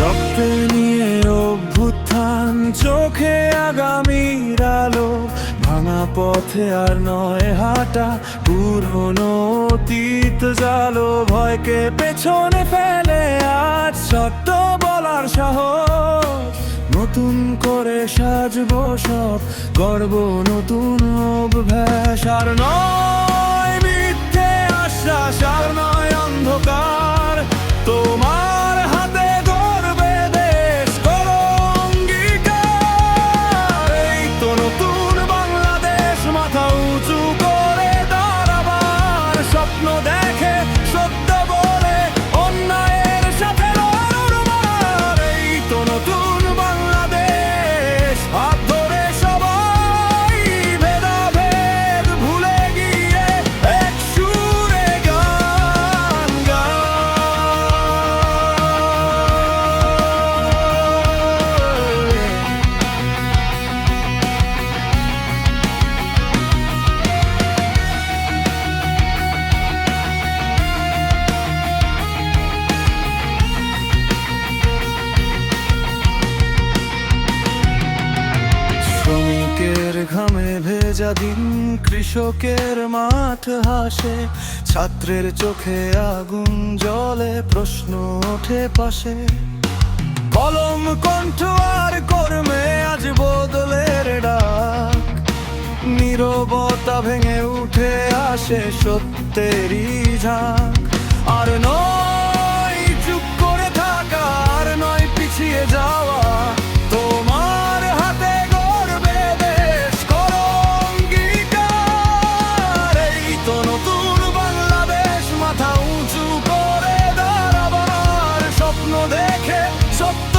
রক্তে নিয়ে অভ্যুত্থান, চোখে আগামীর আলো, ভাঙা পথে আর নয় হাঁটা, পুরনো অতীত জালো, ভয়কে পেছনে ফেলে আজ সত্য বলার সাহস, নতুন করে সাজবো সব গর্ব, নতুন অভ্যাস। আর নয় মিথ্যে আশ্বাস, আর নয় অন্ধকার, তোমার হাতে গর্বে দেশ করো অঙ্গীকার। এই তো নতুন বাংলাদেশ, মাথা উঁচু করে দাঁড়াবার স্বপ্ন দেখে, সত্য বলে অন্যায়ের সাথে লড়বার। এই তো নতুন বাংলাদেশ, হাত ধরে সবাই ভেদাভেদ ভুলে গিয়ে এক সুরে গান গাই। শ্রমিকের ঘামে ভেজা দিন, কৃষকের মাঠ হাসে, ছাত্রের চোখে আগুন জ্বলে, প্রশ্ন ওঠে পাশে। কলম, কণ্ঠ আর কর্মে আজ বদলের ডাক, নীরবতা ভেঙে উঠে আসে সত্যেরই ঝাঁক। আর নয় চুপ করে থাকা, আর নয় পিছিয়ে যাওয়া, তোমার হাতে গর্বে দেশ করো অঙ্গীকার। এই তো নতুন বাংলাদেশ, মাথা উঁচু করে দাঁড়াবার স্বপ্ন দেখে সত্য